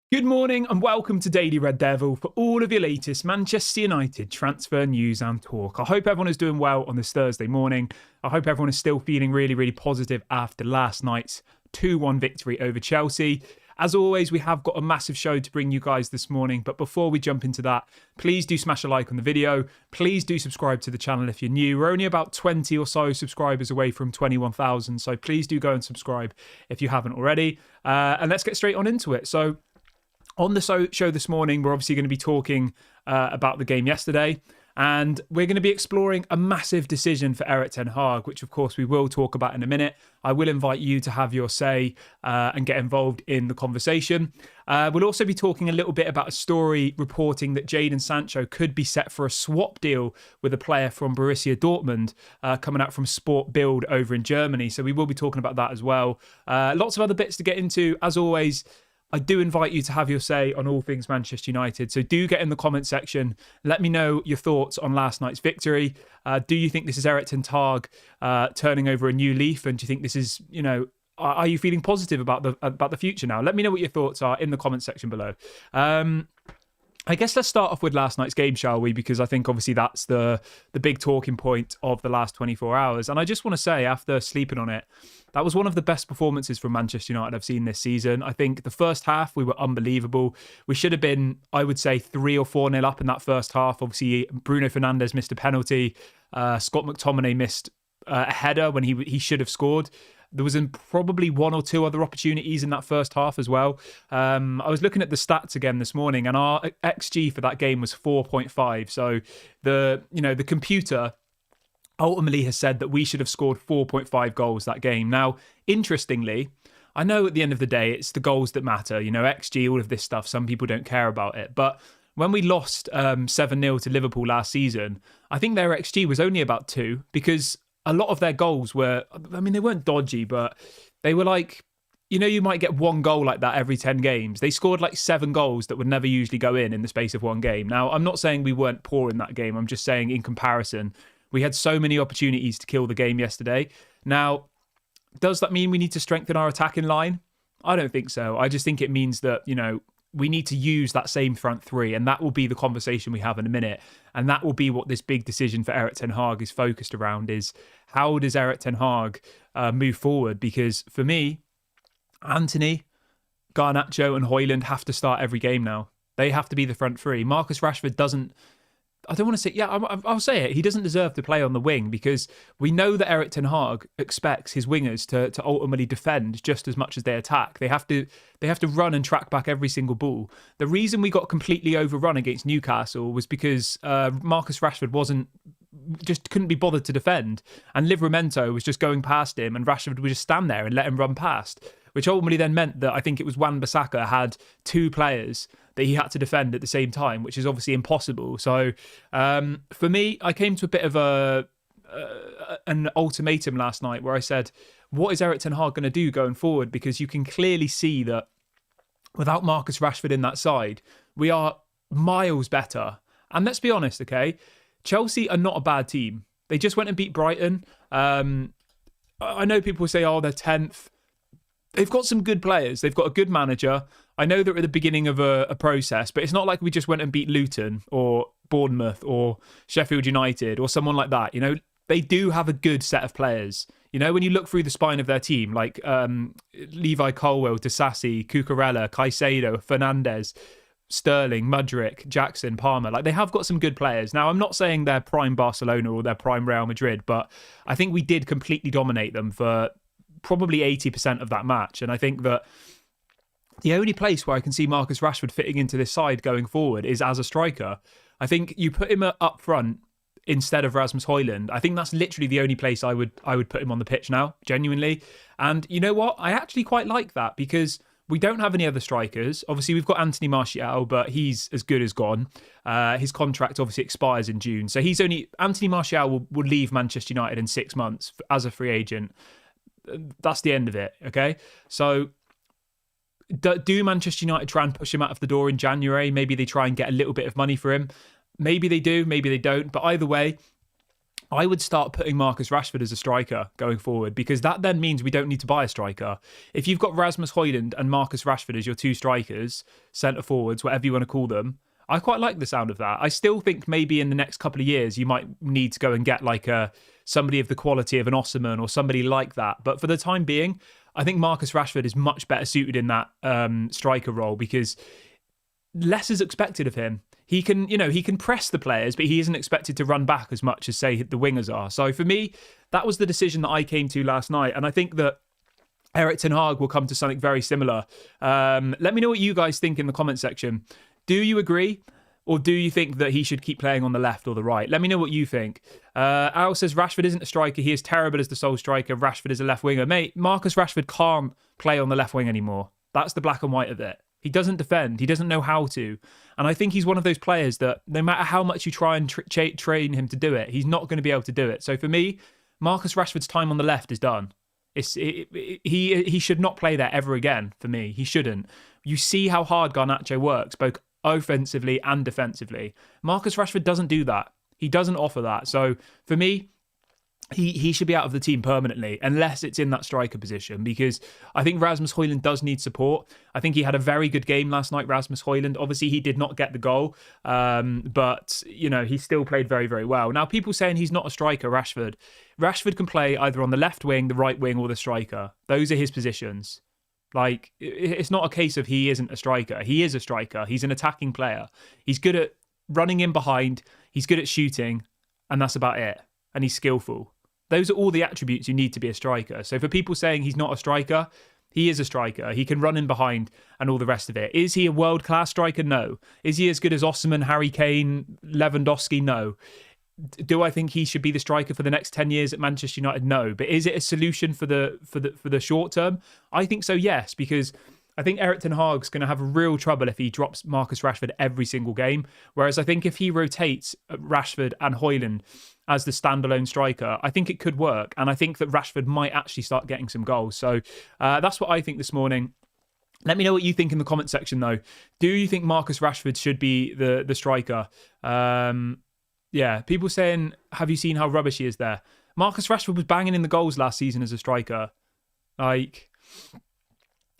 Good morning and welcome to Daily Red Devil for all of your latest Manchester United transfer news and talk. I hope everyone is doing well on this Thursday morning. I hope everyone is still feeling really positive after last night's 2-1 victory over Chelsea. As always, we have got a massive show to bring you guys this morning. But before we jump into that, please do smash a like on the video. Please do subscribe to the channel if you're new. We're only about 20 or so subscribers away from 21,000. So please do go and subscribe if you haven't already. And let's get straight on into it. So on the show this morning, we're obviously going to be talking about the game yesterday, and we're going to be exploring a massive decision for Erik ten Hag, which of course we will talk about in a minute. I will invite you to have your say and get involved in the conversation. We'll also be talking a little bit about a story reporting that Jadon Sancho could be set for a swap deal with a player from Borussia Dortmund coming out from Sport Bild over in Germany. So we will be talking about that as well. Lots of other bits to get into. As always, I do invite you to have your say on all things Manchester United. So do get in the comment section. Let me know your thoughts on last night's victory. Do you think this is Erik ten Hag turning over a new leaf? And do you think this is, are you feeling positive about the future now? Let me know what your thoughts are in the comment section below. I guess let's start off with last night's game, shall we? Because I think obviously that's the big talking point of the last 24 hours. And I just want to say, after sleeping on it, that was one of the best performances from Manchester United I've seen this season. I think the first half, we were unbelievable. We should have been, I would say, 3 or 4-0 up in that first half. Obviously, Bruno Fernandes missed a penalty. Scott McTominay missed a header when he should have scored. There was probably 1 or 2 other opportunities in that first half as well. I was looking at the stats again this morning, and our XG for that game was 4.5. So the computer ultimately has said that we should have scored 4.5 goals that game. Now, interestingly, I know at the end of the day, it's the goals that matter. XG, all of this stuff, some people don't care about it. But when we lost 7-0 to Liverpool last season, I think their XG was only about 2, because a lot of their goals were, they weren't dodgy, but they were like, you might get 1 goal like that every 10 games. They scored like 7 goals that would never usually go in the space of 1 game. Now, I'm not saying we weren't poor in that game. I'm just saying in comparison, we had so many opportunities to kill the game yesterday. Now, does that mean we need to strengthen our attacking line? I don't think so. I just think it means that, we need to use that same front 3, and that will be the conversation we have in a minute. And that will be what this big decision for Erik ten Hag is focused around, is how does Erik ten Hag move forward? Because for me, Antony, Garnacho and Højlund have to start every game now. They have to be the front 3. Marcus Rashford doesn't, I don't want to say, I'll say it. He doesn't deserve to play on the wing, because we know that Erik ten Hag expects his wingers to ultimately defend just as much as they attack. They have to run and track back every single ball. The reason we got completely overrun against Newcastle was because Marcus Rashford couldn't be bothered to defend, and Livramento was just going past him, and Rashford would just stand there and let him run past, which ultimately then meant that I think it was Wan-Bissaka had 2 players that he had to defend at the same time, which is obviously impossible. So for me, I came to a bit of an ultimatum last night where I said, what is Erik ten Hag going to do going forward? Because you can clearly see that without Marcus Rashford in that side, we are miles better. And let's be honest, okay? Chelsea are not a bad team. They just went and beat Brighton. I know people say, they're 10th. They've got some good players. They've got a good manager. I know they're at the beginning of a process, but it's not like we just went and beat Luton or Bournemouth or Sheffield United or someone like that. They do have a good set of players. When you look through the spine of their team, like Levi Colwill, Disasi, Cucurella, Caicedo, Fernandes, Sterling, Mudryk, Jackson, Palmer, like they have got some good players. Now, I'm not saying they're prime Barcelona or they're prime Real Madrid, but I think we did completely dominate them for probably 80% of that match. And I think that the only place where I can see Marcus Rashford fitting into this side going forward is as a striker. I think you put him up front instead of Rasmus Højlund. I think that's literally the only place I would put him on the pitch now, genuinely. And you know what? I actually quite like that, because we don't have any other strikers. Obviously, we've got Anthony Martial, but he's as good as gone. His contract obviously expires in June. So Anthony Martial will leave Manchester United in 6 months as a free agent. That's the end of it, okay? So do Manchester United try and push him out of the door in January? Maybe they try and get a little bit of money for him. Maybe they do, maybe they don't. But either way, I would start putting Marcus Rashford as a striker going forward, because that then means we don't need to buy a striker. If you've got Rasmus Højlund and Marcus Rashford as your two strikers, centre forwards, whatever you want to call them, I quite like the sound of that. I still think maybe in the next couple of years you might need to go and get like somebody of the quality of an Osimhen or somebody like that. But for the time being, I think Marcus Rashford is much better suited in that striker role, because less is expected of him. He can, he can press the players, but he isn't expected to run back as much as, say, the wingers are. So for me, that was the decision that I came to last night. And I think that Erik ten Hag will come to something very similar. Let me know what you guys think in the comment section. Do you agree? Or do you think that he should keep playing on the left or the right? Let me know what you think. Al says Rashford isn't a striker. He is terrible as the sole striker. Rashford is a left winger. Mate, Marcus Rashford can't play on the left wing anymore. That's the black and white of it. He doesn't defend. He doesn't know how to. And I think he's one of those players that no matter how much you try and train him to do it, he's not going to be able to do it. So for me, Marcus Rashford's time on the left is done. He should not play there ever again for me. He shouldn't. You see how hard Garnacho works, both offensively and defensively. Marcus Rashford doesn't do that. He doesn't offer that. So for me, he should be out of the team permanently, unless it's in that striker position, because I think Rasmus Højlund does need support. I think he had a very good game last night, Rasmus Højlund. Obviously, he did not get the goal, but, he still played very, very well. Now, people saying he's not a striker, Rashford can play either on the left wing, the right wing, or the striker. Those are his positions. Like, it's not a case of he isn't a striker. He is a striker. He's an attacking player. He's good at running in behind. He's good at shooting, and that's about it. And he's skillful. Those are all the attributes you need to be a striker. So for people saying he's not a striker, he is a striker. He can run in behind and all the rest of it. Is he a world-class striker? No. Is he as good as Osimhen, Harry Kane, Lewandowski? No. Do I think he should be the striker for the next 10 years at Manchester United? No. But is it a solution for the short term? I think so, yes, because I think Erik ten Hag's going to have real trouble if he drops Marcus Rashford every single game. Whereas I think if he rotates Rashford and Højlund as the standalone striker, I think it could work. And I think that Rashford might actually start getting some goals. So that's what I think this morning. Let me know what you think in the comment section, though. Do you think Marcus Rashford should be the striker? Yeah, people saying, have you seen how rubbish he is there? Marcus Rashford was banging in the goals last season as a striker. Like,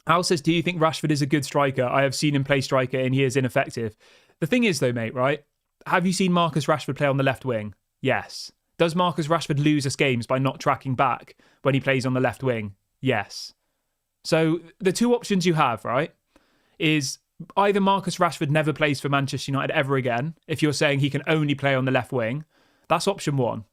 Al says, do you think Rashford is a good striker? I have seen him play striker and he is ineffective. The thing is, though, mate, right? Have you seen Marcus Rashford play on the left wing? Yes. Does Marcus Rashford lose us games by not tracking back when he plays on the left wing? Yes. So the two options you have, right, is either Marcus Rashford never plays for Manchester United ever again, if you're saying he can only play on the left wing. That's option one.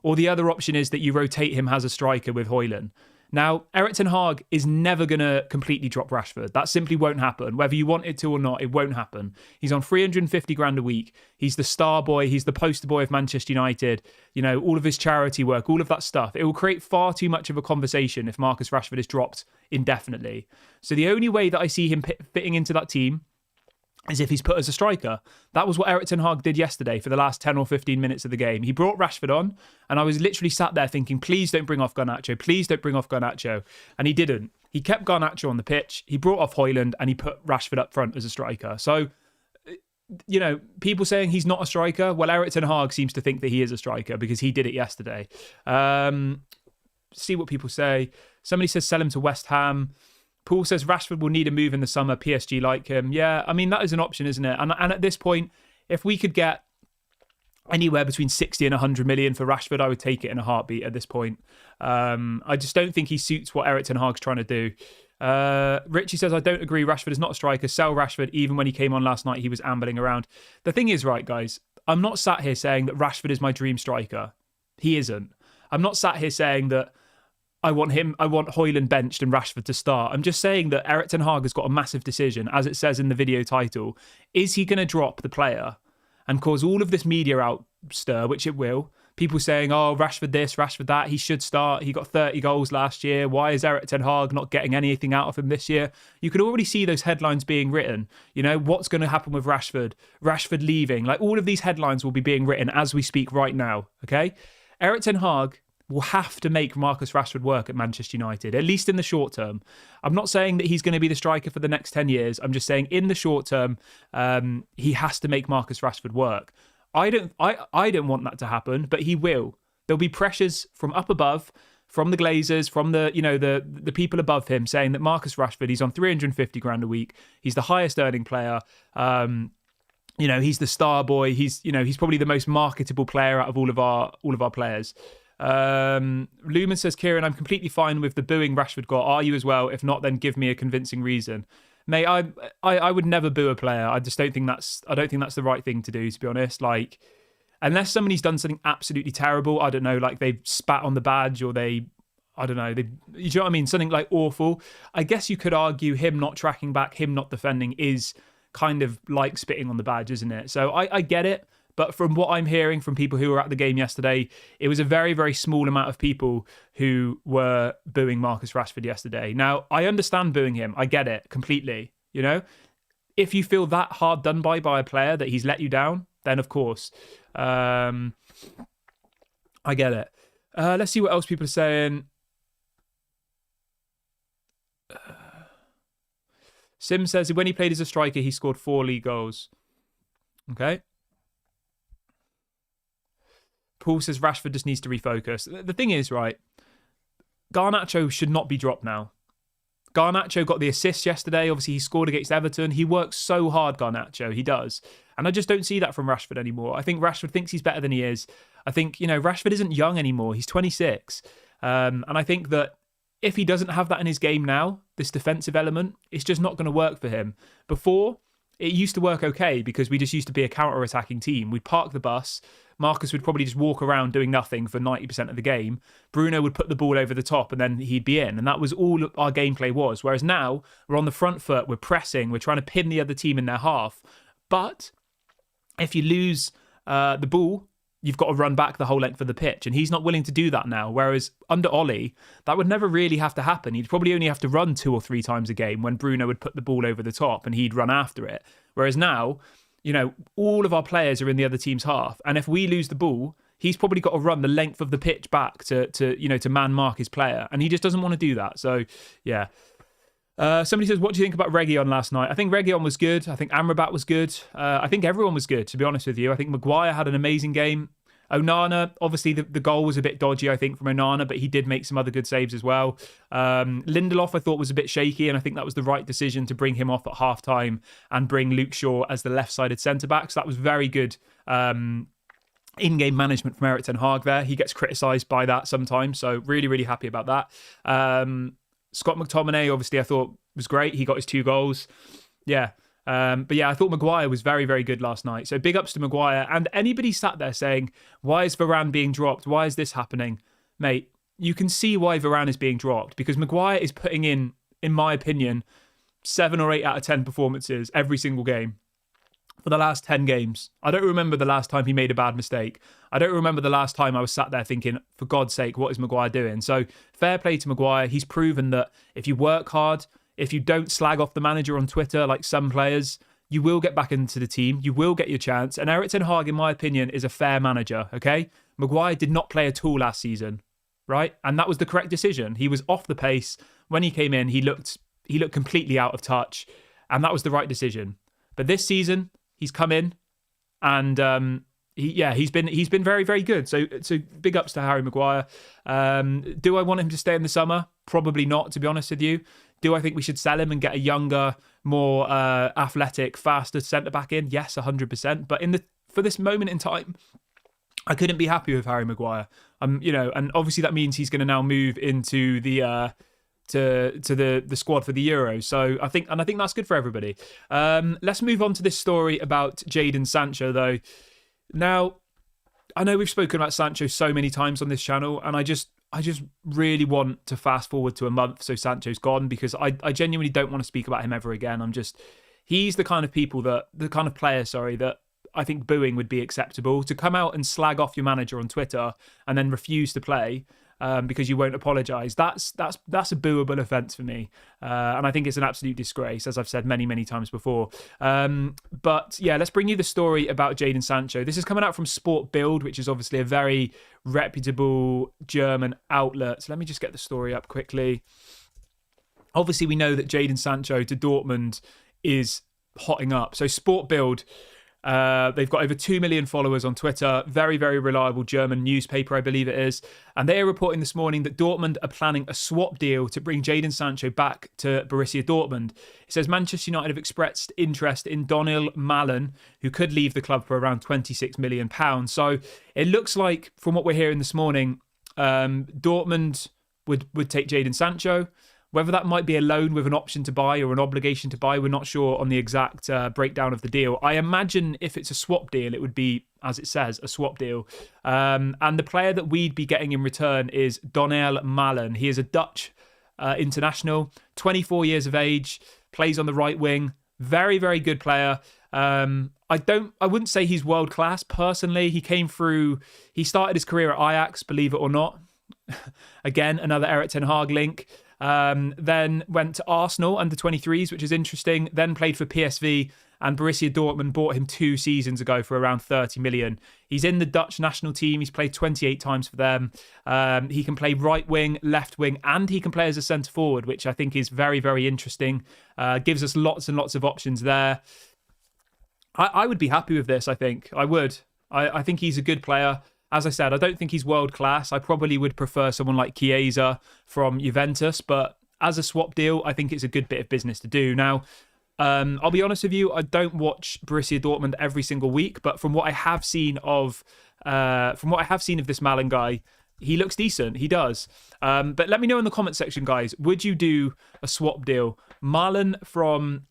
Or the other option is that you rotate him as a striker with Højlund. Now, Erik ten Hag is never going to completely drop Rashford. That simply won't happen. Whether you want it to or not, it won't happen. He's on 350 grand a week. He's the star boy. He's the poster boy of Manchester United. All of his charity work, all of that stuff. It will create far too much of a conversation if Marcus Rashford is dropped indefinitely. So the only way that I see him fitting into that team is if he's put as a striker. That was what Erik ten Hag did yesterday for the last 10 or 15 minutes of the game. He brought Rashford on, and I was literally sat there thinking, please don't bring off Garnacho. Please don't bring off Garnacho. And he didn't. He kept Garnacho on the pitch. He brought off Højlund, and he put Rashford up front as a striker. So, people saying he's not a striker, well, Erik ten Hag seems to think that he is a striker because he did it yesterday. See what people say. Somebody says sell him to West Ham. Paul says Rashford will need a move in the summer. PSG like him. Yeah, I mean, that is an option, isn't it? And at this point, if we could get anywhere between 60 and 100 million for Rashford, I would take it in a heartbeat at this point. I just don't think he suits what Erik ten Hag's trying to do. Richie says, I don't agree. Rashford is not a striker. Sell Rashford. Even when he came on last night, he was ambling around. The thing is, right, guys, I'm not sat here saying that Rashford is my dream striker. He isn't. I'm not sat here saying that I want Højlund benched and Rashford to start. I'm just saying that Erik ten Hag has got a massive decision, as it says in the video title. Is he going to drop the player and cause all of this media outstir, which it will? People saying, oh, Rashford this, Rashford that, he should start. He got 30 goals last year. Why is Erik ten Hag not getting anything out of him this year? You could already see those headlines being written. What's going to happen with Rashford? Rashford leaving. Like, all of these headlines will be being written as we speak right now, okay? Erik ten Hag will have to make Marcus Rashford work at Manchester United, at least in the short term. I'm not saying that he's going to be the striker for the next 10 years. I'm just saying in the short term, he has to make Marcus Rashford work. I don't want that to happen, but he will. There'll be pressures from up above, from the Glazers, from the the people above him, saying that Marcus Rashford, he's on 350 grand a week. He's the highest earning player. He's the star boy. He's probably the most marketable player out of all of our players. Lumen says, Kieran, I'm completely fine with the booing Rashford got. Are you as well? If not, then give me a convincing reason. Mate, I would never boo a player. I just don't think that's the right thing to do, to be honest. Like, unless somebody's done something absolutely terrible, I don't know, like they've spat on the badge or you know what I mean? Something like awful. I guess you could argue him not tracking back, him not defending is kind of like spitting on the badge, isn't it? So I get it. But from what I'm hearing from people who were at the game yesterday, it was a very, very small amount of people who were booing Marcus Rashford yesterday. Now, I understand booing him. I get it completely. You know, if you feel that hard done by a player that he's let you down, then of course, I get it. Let's see what else people are saying. Sim says when he played as a striker, he scored 4 league goals. Okay. Paul says Rashford just needs to refocus. The thing is, right, Garnacho should not be dropped now. Garnacho got the assist yesterday. Obviously, he scored against Everton. He works so hard, Garnacho. He does. And I just don't see that from Rashford anymore. I think Rashford thinks he's better than he is. I think, Rashford isn't young anymore. He's 26. And I think that if he doesn't have that in his game now, this defensive element, it's just not going to work for him. Before, it used to work okay because we just used to be a counter-attacking team. We'd park the bus. Marcus would probably just walk around doing nothing for 90% of the game. Bruno would put the ball over the top and then he'd be in. And that was all our gameplay was. Whereas now, we're on the front foot, we're pressing, we're trying to pin the other team in their half. But if you lose the ball, you've got to run back the whole length of the pitch. And he's not willing to do that now. Whereas under Ollie, that would never really have to happen. He'd probably only have to run 2 or 3 times a game when Bruno would put the ball over the top and he'd run after it. Whereas now, all of our players are in the other team's half. And if we lose the ball, he's probably got to run the length of the pitch back to man mark his player. And he just doesn't want to do that. So, yeah. Somebody says, what do you think about Reguilon last night? I think Reguilon was good. I think Amrabat was good. I think everyone was good, to be honest with you. I think Maguire had an amazing game. Onana, obviously the goal was a bit dodgy, I think, from Onana, but he did make some other good saves as well. Lindelof, I thought, was a bit shaky, and I think that was the right decision to bring him off at half-time and bring Luke Shaw as the left-sided centre-back. So that was very good in-game management from Erik ten Hag there. He gets criticised by that sometimes, so really, really happy about that. Scott McTominay, obviously, I thought was great. He got his 2 goals. Yeah. But yeah, I thought Maguire was very, very good last night. So big ups to Maguire. And anybody sat there saying, why is Varane being dropped? Why is this happening? Mate, you can see why Varane is being dropped because Maguire is putting in my opinion, 7 or 8 out of 10 performances every single game for the last 10 games. I don't remember the last time he made a bad mistake. I don't remember the last time I was sat there thinking, for God's sake, what is Maguire doing? So fair play to Maguire. He's proven that if you work hard, if you don't slag off the manager on Twitter like some players, you will get back into the team. You will get your chance. And Erik ten Hag, in my opinion, is a fair manager, okay? Maguire did not play at all last season, right? And that was the correct decision. He was off the pace. When he came in, he looked completely out of touch. And that was the right decision. But this season, he's come in and he's been very, very good. So big ups to Harry Maguire. Do I want him to stay in the summer? Probably not, to be honest with you. Do I think we should sell him and get a younger, more athletic, faster centre-back in? Yes, 100%. But for this moment in time, I couldn't be happy with Harry Maguire. And obviously that means he's going to now move into the the squad for the Euros. So I think that's good for everybody. Let's move on to this story about Jadon Sancho, though. Now, I know we've spoken about Sancho so many times on this channel, and I just really want to fast forward to a month so Sancho's gone, because I genuinely don't want to speak about him ever again. He's the kind of player that I think booing would be acceptable. To come out and slag off your manager on Twitter and then refuse to play because you won't apologise, that's a booable offence for me. And I think it's an absolute disgrace, as I've said many, many times before. But yeah, let's bring you the story about Jadon Sancho. This is coming out from Sport Bild, which is obviously a very reputable German outlet. So let me just get the story up quickly. Obviously, we know that Jadon Sancho to Dortmund is hotting up. So Sport Bild They've got over 2 million followers on Twitter. Very, very reliable German newspaper, I believe it is. And they are reporting this morning that Dortmund are planning a swap deal to bring Jadon Sancho back to Borussia Dortmund. It says Manchester United have expressed interest in Donyell Malen, who could leave the club for around £26 million. So it looks like, from what we're hearing this morning, Dortmund would take Jadon Sancho. Whether that might be a loan with an option to buy or an obligation to buy, we're not sure on the exact breakdown of the deal. I imagine if it's a swap deal, it would be, as it says, a swap deal. And the player that we'd be getting in return is Donyell Malen. He is a Dutch international, 24 years of age, plays on the right wing. Very, very good player. I wouldn't say he's world class personally. He started his career at Ajax, believe it or not. Again, another Erik ten Hag link. Then went to Arsenal under 23s, which is interesting. Then played for PSV, and Borussia Dortmund bought him 2 seasons ago for around 30 million. He's in the Dutch national team. He's played 28 times for them. He can play right wing, left wing, and he can play as a centre forward, which I think is very, very interesting. Gives us lots and lots of options there. I would be happy with this, I think. I would. I think he's a good player. As I said, I don't think he's world class. I probably would prefer someone like Chiesa from Juventus, but as a swap deal, I think it's a good bit of business to do. Now, I'll be honest with you, I don't watch Borussia Dortmund every single week, but from what I have seen of this Malen guy, he looks decent. He does. But let me know in the comment section, guys. Would you do a swap deal? Malen from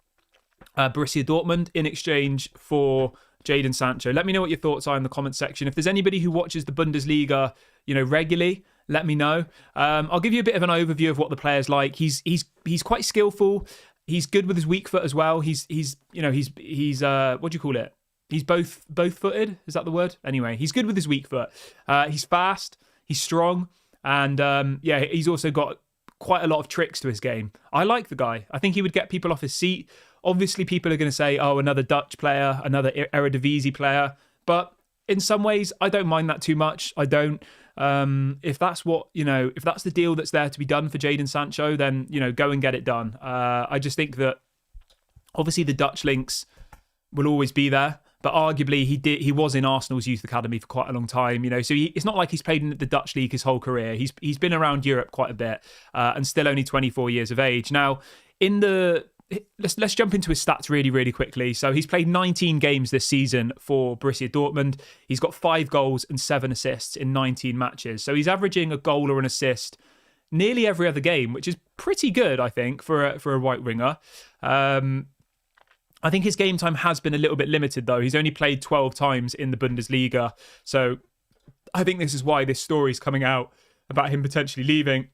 Borussia Dortmund in exchange for Jadon Sancho. Let me know what your thoughts are in the comment section. If there's anybody who watches the Bundesliga, regularly, let me know. I'll give you a bit of an overview of what the player's like. He's quite skillful. He's good with his weak foot as well. He's what do you call it? He's both footed. Is that the word? Anyway, he's good with his weak foot. He's fast. He's strong, and he's also got quite a lot of tricks to his game. I like the guy. I think he would get people off his seat. Obviously, people are going to say, oh, another Dutch player, another Eredivisie player. But in some ways, I don't mind that too much. I don't. If that's if that's the deal that's there to be done for Jadon Sancho, then, go and get it done. I just think that obviously the Dutch links will always be there. But arguably, he was in Arsenal's youth academy for quite a long time, So it's not like he's played in the Dutch league his whole career. He's been around Europe quite a bit and still only 24 years of age. Now, let's jump into his stats really, really quickly. So he's played 19 games this season for Borussia Dortmund. He's got 5 goals and 7 assists in 19 matches. So he's averaging a goal or an assist nearly every other game, which is pretty good, I think, for a right winger. I think his game time has been a little bit limited, though. He's only played 12 times in the Bundesliga. So I think this is why this story is coming out about him potentially leaving.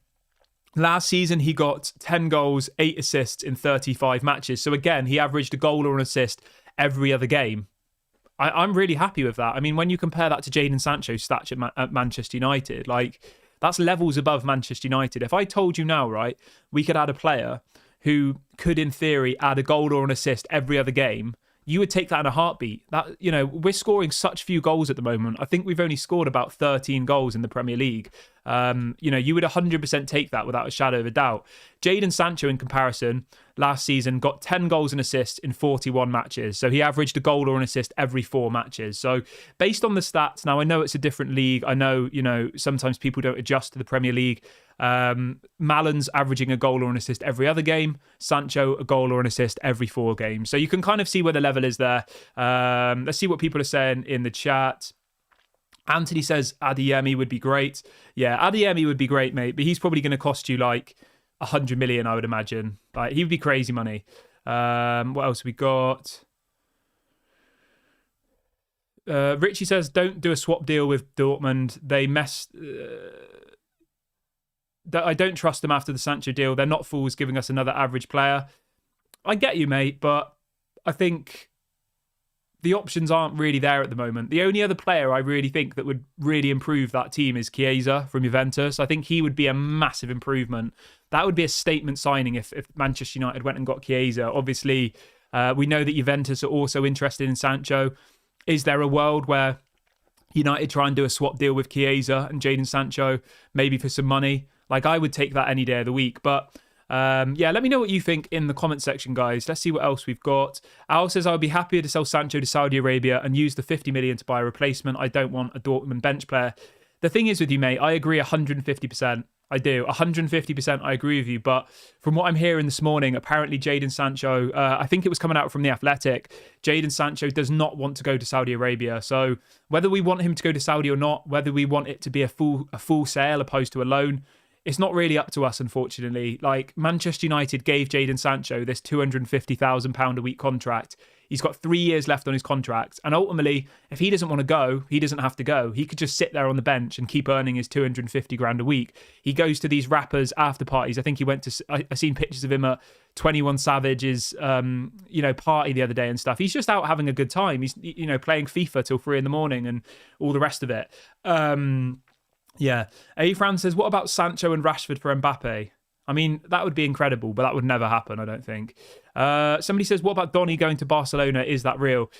Last season, he got 10 goals, 8 assists in 35 matches. So again, he averaged a goal or an assist every other game. I'm really happy with that. I mean, when you compare that to Jadon Sancho's stats at Manchester United, that's levels above Manchester United. If I told you now, right, we could add a player who could, in theory, add a goal or an assist every other game, you would take that in a heartbeat. That, we're scoring such few goals at the moment. I think we've only scored about 13 goals in the Premier League. You would 100% take that without a shadow of a doubt. Jadon Sancho, in comparison, last season got 10 goals and assists in 41 matches. So he averaged a goal or an assist every 4 matches. So based on the stats, now I know it's a different league. I know, sometimes people don't adjust to the Premier League. Malen's averaging a goal or an assist every other game. Sancho, a goal or an assist every 4 games. So you can kind of see where the level is there. Let's see what people are saying in the chat. Anthony says Adeyemi would be great. Yeah, Adeyemi would be great, mate. But he's probably going to cost you 100 million, I would imagine. He would be crazy money. What else we got? Richie says, don't do a swap deal with Dortmund. I don't trust them after the Sancho deal. They're not fools giving us another average player. I get you, mate, but I think the options aren't really there at the moment. The only other player I really think that would really improve that team is Chiesa from Juventus. I think he would be a massive improvement. That would be a statement signing if Manchester United went and got Chiesa. Obviously, we know that Juventus are also interested in Sancho. Is there a world where United try and do a swap deal with Chiesa and Jadon Sancho, maybe for some money? I would take that any day of the week. But Yeah, let me know what you think in the comment section, guys. Let's see what else we've got. Al says, I would be happier to sell Sancho to Saudi Arabia and use the 50 million to buy a replacement. I don't want a Dortmund bench player. The thing is with you, mate, I agree 150%. I do. 150% I agree with you. But from what I'm hearing this morning, apparently Jadon Sancho, I think it was coming out from The Athletic, Jadon Sancho does not want to go to Saudi Arabia. So whether we want him to go to Saudi or not, whether we want it to be a full sale opposed to a loan, it's not really up to us, unfortunately. Like, Manchester United gave Jadon Sancho this £250,000 a week contract. He's got 3 years left on his contract. And ultimately, if he doesn't want to go, he doesn't have to go. He could just sit there on the bench and keep earning his 250 grand a week. He goes to these rappers after parties. I think he went to, I seen pictures of him at 21 Savage's, party the other day and stuff. He's just out having a good time. He's, playing FIFA till 3 a.m. and all the rest of it. Yeah. A-Fran says, what about Sancho and Rashford for Mbappe? I mean, that would be incredible, but that would never happen, I don't think. Somebody says, what about Donny going to Barcelona? Is that real?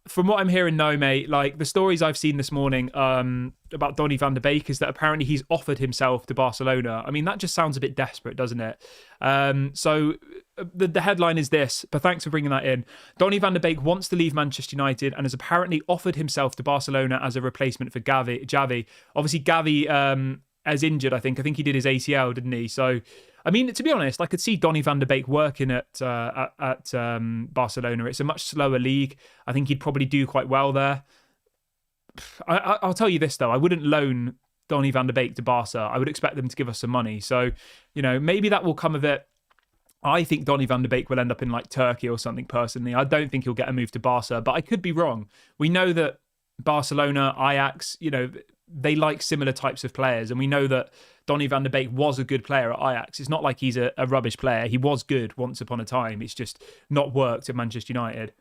From what I'm hearing, no, mate. Like, the stories I've seen this morning about Donny van de Beek is that apparently he's offered himself to Barcelona. I mean, that just sounds a bit desperate, doesn't it? So the headline is this, but thanks for bringing that in. Donny van de Beek wants to leave Manchester United and has apparently offered himself to Barcelona as a replacement for Xavi. Obviously, Xavi as injured, I think he did his ACL, didn't he? So, I mean, to be honest, I could see Donny van de Beek working at Barcelona. It's a much slower league. I think he'd probably do quite well there. I'll tell you this, though. I wouldn't loan Donny van de Beek to Barca. I would expect them to give us some money. So, maybe that will come of it. I think Donny van de Beek will end up in like Turkey or something, personally. I don't think he'll get a move to Barca, but I could be wrong. We know that Barcelona, Ajax, they like similar types of players. And we know that Donny van de Beek was a good player at Ajax. It's not like he's a rubbish player. He was good once upon a time. It's just not worked at Manchester United.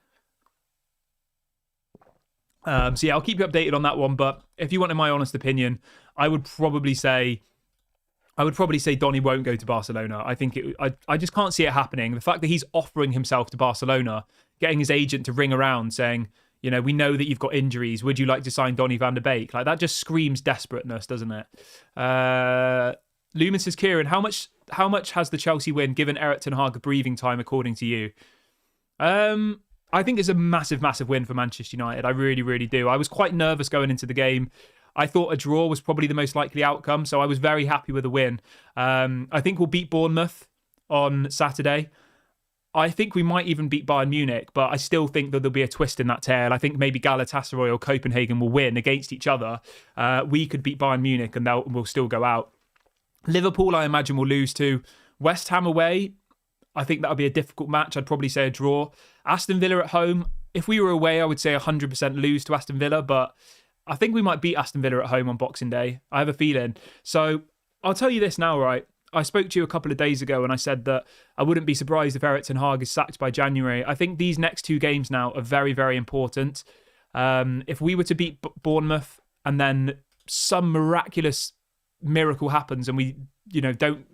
So yeah, I'll keep you updated on that one. But if you wanted my honest opinion, I would probably say Donny won't go to Barcelona. I just can't see it happening. The fact that he's offering himself to Barcelona, getting his agent to ring around saying, we know that you've got injuries. Would you like to sign Donny van de Beek? Like, that just screams desperateness, doesn't it? Lumen says, Kieran, how much has the Chelsea win given Erik ten Hag a breathing time, according to you? I think it's a massive, massive win for Manchester United. I really, really do. I was quite nervous going into the game. I thought a draw was probably the most likely outcome, so I was very happy with the win. I think we'll beat Bournemouth on Saturday. I think we might even beat Bayern Munich, but I still think that there'll be a twist in that tale. I think maybe Galatasaray or Copenhagen will win against each other. We could beat Bayern Munich and we'll still go out. Liverpool, I imagine, will lose to. West Ham away, I think that'll be a difficult match. I'd probably say a draw. Aston Villa at home, if we were away, I would say 100% lose to Aston Villa, but I think we might beat Aston Villa at home on Boxing Day. I have a feeling. So I'll tell you this now, right? I spoke to you a couple of days ago and I said that I wouldn't be surprised if Erik ten Hag is sacked by January. I think these next two games now are very, very important. If we were to beat Bournemouth and then some miraculous miracle happens and we, don't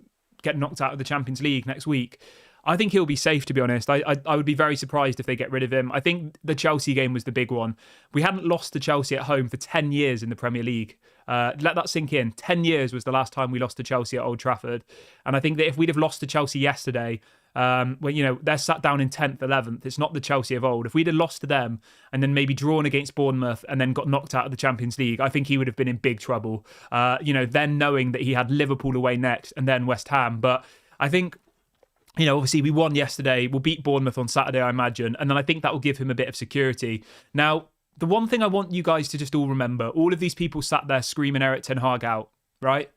get knocked out of the Champions League next week, I think he'll be safe, to be honest. I would be very surprised if they get rid of him. I think the Chelsea game was the big one. We hadn't lost to Chelsea at home for 10 years in the Premier League. Let that sink in. 10 years was the last time we lost to Chelsea at Old Trafford. And I think that if we'd have lost to Chelsea yesterday, when they're sat down in 10th, 11th, it's not the Chelsea of old. If we'd have lost to them and then maybe drawn against Bournemouth and then got knocked out of the Champions League, I think he would have been in big trouble. Then knowing that he had Liverpool away next and then West Ham. But I think, obviously we won yesterday. We'll beat Bournemouth on Saturday, I imagine. And then I think that will give him a bit of security. Now, the one thing I want you guys to just all remember, all of these people sat there screaming Erik ten Hag out, right?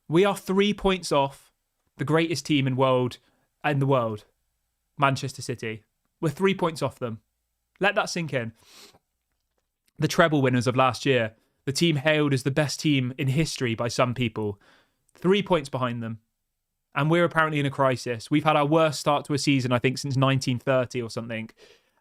We are 3 points off the greatest team in the world, Manchester City. We're 3 points off them. Let that sink in. The treble winners of last year, the team hailed as the best team in history by some people, 3 points behind them. And we're apparently in a crisis. We've had our worst start to a season, I think, since 1930 or something.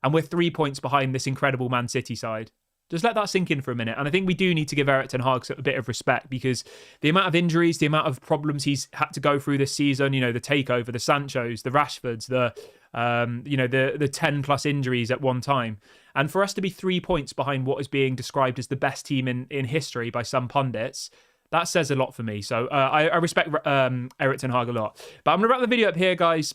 And we're 3 points behind this incredible Man City side. Just let that sink in for a minute. And I think we do need to give Erik ten Hag a bit of respect because the amount of injuries, the amount of problems he's had to go through this season, the takeover, the Sanchos, the Rashfords, the 10 plus injuries at one time. And for us to be 3 points behind what is being described as the best team in history by some pundits, That says a lot for me. So I respect Erik ten Hag a lot. But I'm going to wrap the video up here, guys.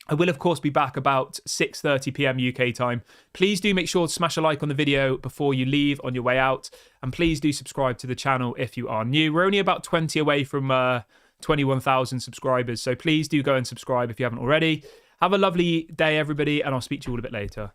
I will, of course, be back about 6:30 p.m. UK time. Please do make sure to smash a like on the video before you leave on your way out. And please do subscribe to the channel if you are new. We're only about 20 away from 21,000 subscribers. So please do go and subscribe if you haven't already. Have a lovely day, everybody, and I'll speak to you all a bit later.